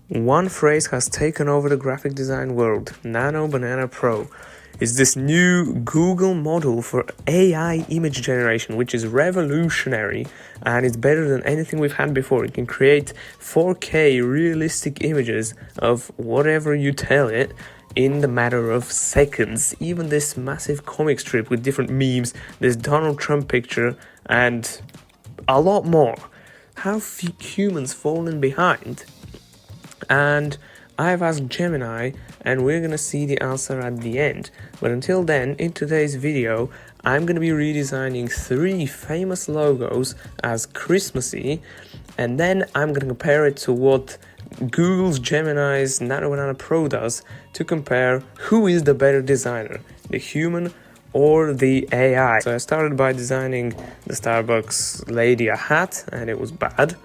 One phrase has taken over the graphic design world. Nano Banana Pro is this new Google model for AI image generation, which is revolutionary and it's better than anything we've had before. It can create 4K realistic images of whatever you tell it in the matter of seconds. Even this massive comic strip with different memes, this Donald Trump picture, and a lot more. Have humans fallen behind? And I've asked Gemini, and we're gonna see the answer at the end. But until then, in today's video, I'm gonna be redesigning 3 famous logos as Christmassy, and then I'm gonna compare it to what Google's Gemini's Nano Banana Pro does to compare who is the better designer, the human or the AI. So I started by designing the Starbucks lady a hat, and it was bad.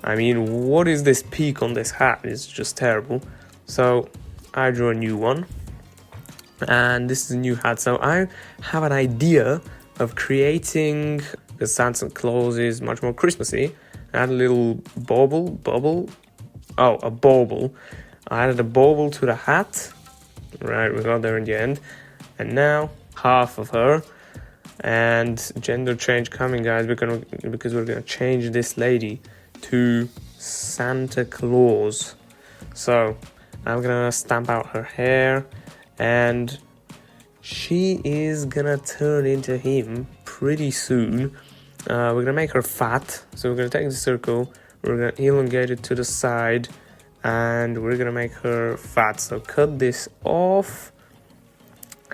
I mean, what is this peak on this hat? It's just terrible. So I drew a new one, and this is a new hat. So I have an idea of creating the Santa Claus is much more Christmassy. I add a little bauble. A bauble. I added a bauble to the hat. Right, we got there in the end. And now half of her. And gender change coming, guys, because we're gonna change this lady to Santa Claus. So I'm gonna stamp out her hair, and she is gonna turn into him pretty soon. We're gonna make her fat, so we're gonna take the circle, we're gonna elongate it to the side, and we're gonna make her fat. So cut this off,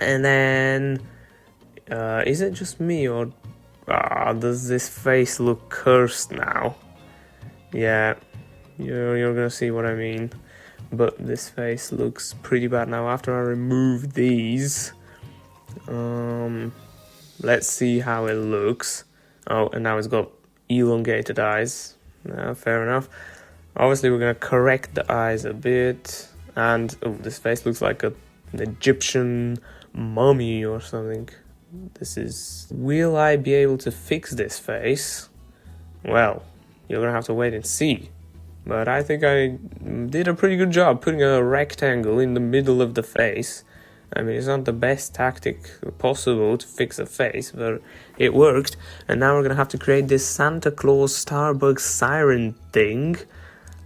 and then is it just me, or does this face look cursed now? Yeah, you're gonna see what I mean. But this face looks pretty bad now after I remove these. Let's see how it looks. Oh, and now it's got elongated eyes. Fair enough. Obviously we're gonna correct the eyes a bit. And this face looks like an Egyptian mummy or something. Will I be able to fix this face? Well, you're gonna have to wait and see. But I think I did a pretty good job putting a rectangle in the middle of the face. I mean, it's not the best tactic possible to fix a face, but it worked. And now we're gonna have to create this Santa Claus Starbucks siren thing,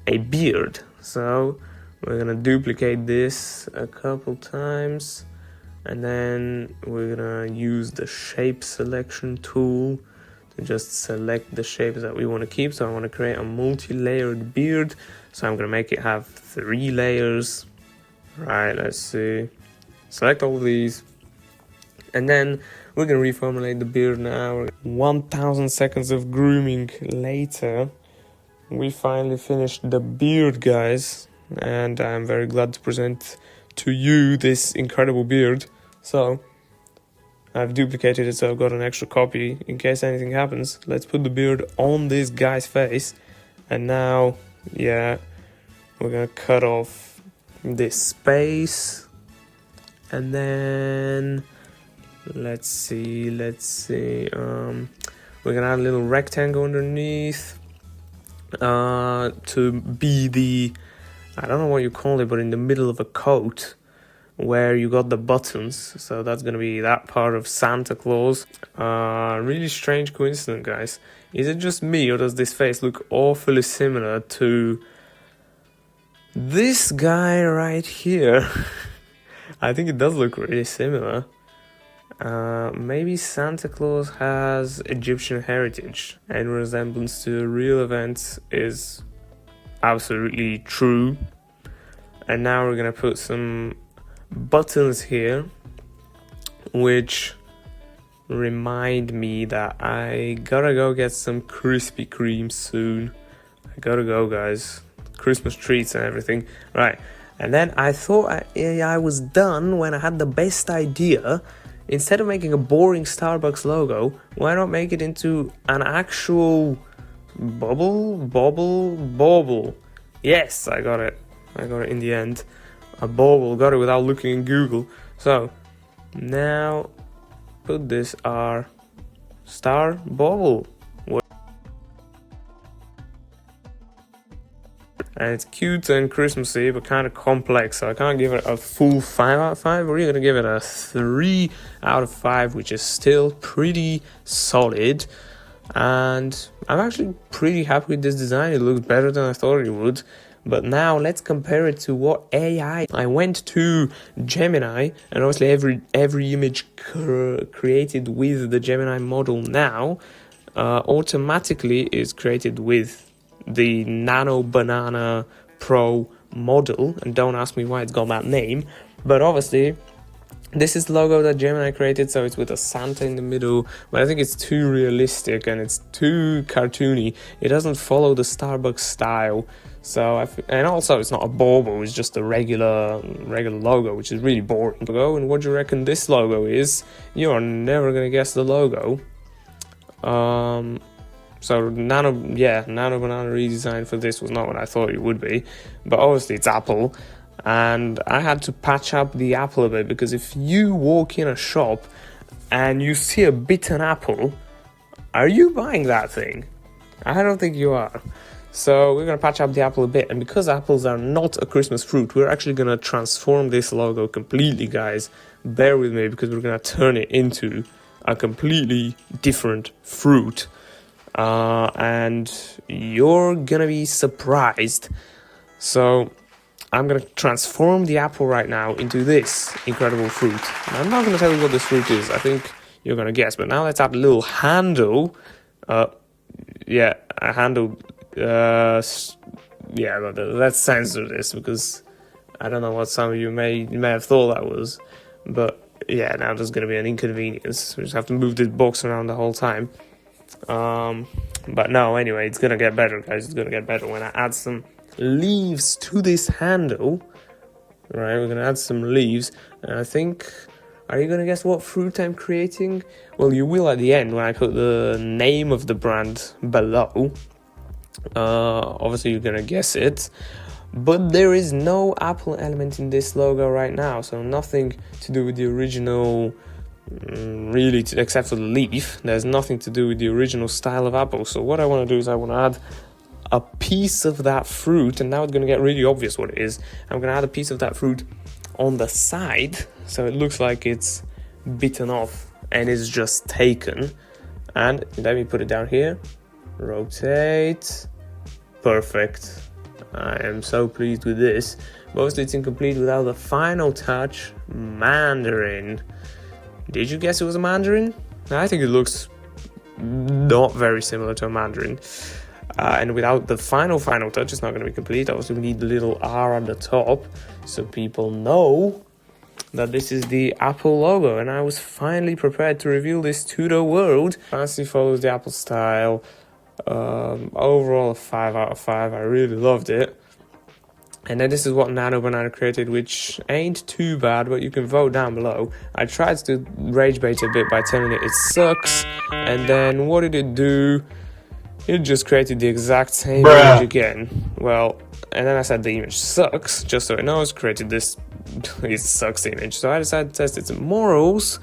a beard. So we're gonna duplicate this a couple times, and then we're gonna use the shape selection tool to just select the shapes that we want to keep. So I want to create a multi-layered beard, so I'm gonna make it have 3 layers. Right, let's see, select all of these, and then we're gonna reformulate the beard now. 1000 seconds of grooming later, we finally finished the beard, guys, and I'm very glad to present to you this incredible beard. So I've duplicated it, so I've got an extra copy in case anything happens. Let's put the beard on this guy's face. And now, yeah, we're gonna cut off this space. And then, let's see. We're gonna add a little rectangle underneath to be the, I don't know what you call it, but in the middle of a coat, where you got the buttons. So that's gonna be that part of Santa Claus. Really strange coincidence, guys. Is it just me, or does this face look awfully similar to this guy right here? I think it does look really similar. Maybe Santa Claus has Egyptian heritage, and resemblance to real events is absolutely true. And now we're gonna put some buttons here, which remind me that I gotta go get some Krispy Kreme soon. I gotta go, guys. Christmas treats and everything. Right, and then I thought AI was done when I had the best idea. Instead of making a boring Starbucks logo, why not make it into an actual bauble? Yes, I got it in the end. A bauble, got it without looking in Google. So now put this R star bauble, and it's cute and Christmassy, but kind of complex, so I can't give it a full 5 out of 5. We're going to give it a 3 out of 5, which is still pretty solid. And I'm actually pretty happy with this design. It looks better than I thought it would. But now let's compare it to what AI. I went to Gemini, and obviously every image created with the Gemini model now automatically is created with the Nano Banana Pro model. And don't ask me why it's got that name, but obviously this is the logo that Gemini created, so it's with a Santa in the middle, but I think it's too realistic and it's too cartoony. It doesn't follow the Starbucks style. So and also it's not a bauble, it's just a regular logo, which is really boring. And what do you reckon this logo is? You are never gonna guess the logo. So Nano Banana redesign for this was not what I thought it would be, but obviously it's Apple. And I had to patch up the apple a bit, because if you walk in a shop and you see a bitten apple, are you buying that thing? I don't think you are. So we're going to patch up the apple a bit, and because apples are not a Christmas fruit, we're actually going to transform this logo completely, guys. Bear with me, because we're going to turn it into a completely different fruit. And you're going to be surprised. So I'm going to transform the apple right now into this incredible fruit. And I'm not going to tell you what this fruit is. I think you're going to guess. But now let's add a little handle. A handle. Let's censor this, because I don't know what some of you may have thought that was. But yeah, now there's going to be an inconvenience. We just have to move this box around the whole time. But no, anyway, it's going to get better, guys. It's going to get better when I add some leaves to this handle. Right, we're gonna add some leaves, and I think, are you gonna guess what fruit I'm creating? Well, you will at the end when I put the name of the brand below. Obviously you're gonna guess it, but there is no apple element in this logo right now, so nothing to do with the original, really, except for the leaf. There's nothing to do with the original style of apple. So what I want to do is I want to add a piece of that fruit, and now it's going to get really obvious what it is. I'm going to add a piece of that fruit on the side, so it looks like it's bitten off and is just taken. And let me put it down here. Rotate. Perfect. I am so pleased with this. Mostly it's incomplete without the final touch, mandarin. Did you guess it was a mandarin? I think it looks not very similar to a mandarin. And without the final touch, it's not going to be complete. Obviously, we need the little R at the top, so people know that this is the Apple logo. And I was finally prepared to reveal this to the world. Fancy follows the Apple style. Overall, a 5 out of 5. I really loved it. And then this is what Nano Banana created, which ain't too bad, but you can vote down below. I tried to rage bait a bit by telling it sucks. And then what did it do? It just created the exact same image again. Well, and then I said the image sucks, just so it knows, created this it sucks image. So I decided to test its morals,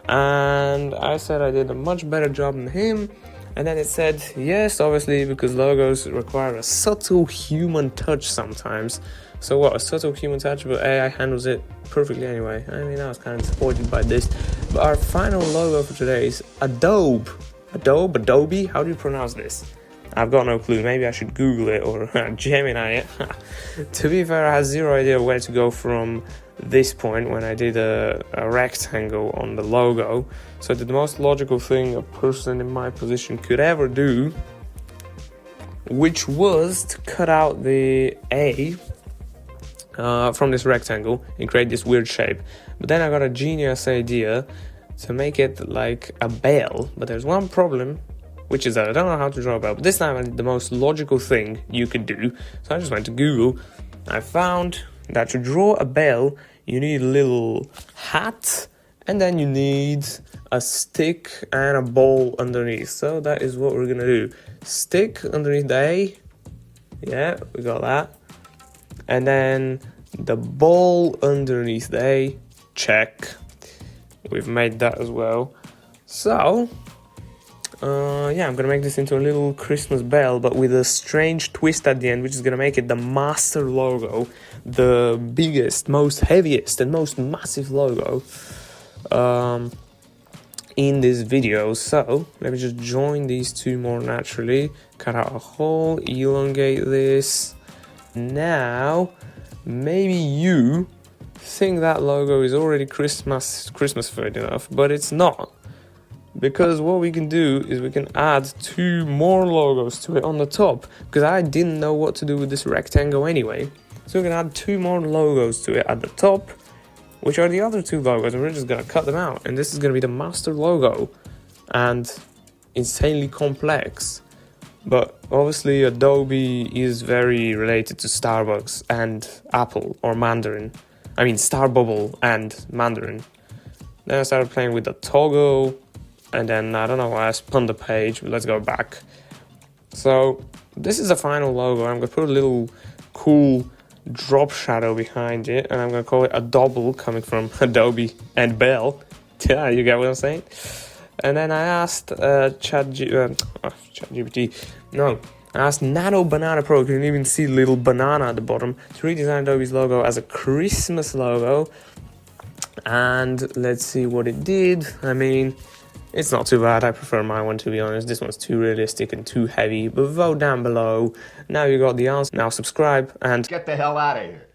and I said I did a much better job than him. And then it said yes, obviously, because logos require a subtle human touch sometimes. So what, a subtle human touch, but AI handles it perfectly anyway. I mean, I was kind of disappointed by this. But our final logo for today is Adobe. Adobe, how do you pronounce this? I've got no clue. Maybe I should Google it or Gemini it. To be fair, I had zero idea where to go from this point when I did a rectangle on the logo. So I did the most logical thing a person in my position could ever do, which was to cut out the A from this rectangle and create this weird shape. But then I got a genius idea to make it like a bell. But there's one problem, which is that I don't know how to draw a bell. But this time I did the most logical thing you could do. So I just went to Google. I found that to draw a bell, you need a little hat, and then you need a stick and a ball underneath. So that is what we're gonna do. Stick underneath the A. Yeah, we got that. And then the ball underneath the A. Check. We've made that as well. So yeah, I'm gonna make this into a little Christmas bell, but with a strange twist at the end, which is gonna make it the master logo, the biggest, most heaviest, and most massive logo in this video. So let me just join these two more naturally, cut out a hole, elongate this. Now maybe you think that logo is already Christmas-fied enough, but it's not. Because what we can do is we can add two more logos to it on the top, because I didn't know what to do with this rectangle anyway. So we can add two more logos to it at the top, which are the other two logos, and we're just gonna cut them out, and this is gonna be the master logo, and insanely complex. But obviously Adobe is very related to Starbucks and Apple, or Mandarin. I mean Starbubble and Mandarin. Then I started playing with the toggle, and then I don't know why I spun the page, but let's go back. So this is the final logo. I'm gonna put a little cool drop shadow behind it, and I'm gonna call it a double, coming from Adobe and Bell. Yeah, you get what I'm saying? And then I asked ChatGPT, no, I asked Nano Banana Pro, you can even see little banana at the bottom, to redesign Adobe's logo as a Christmas logo. And let's see what it did. I mean, it's not too bad. I prefer my one, to be honest. This one's too realistic and too heavy, but vote down below. Now you got the answer. Now subscribe and get the hell out of here.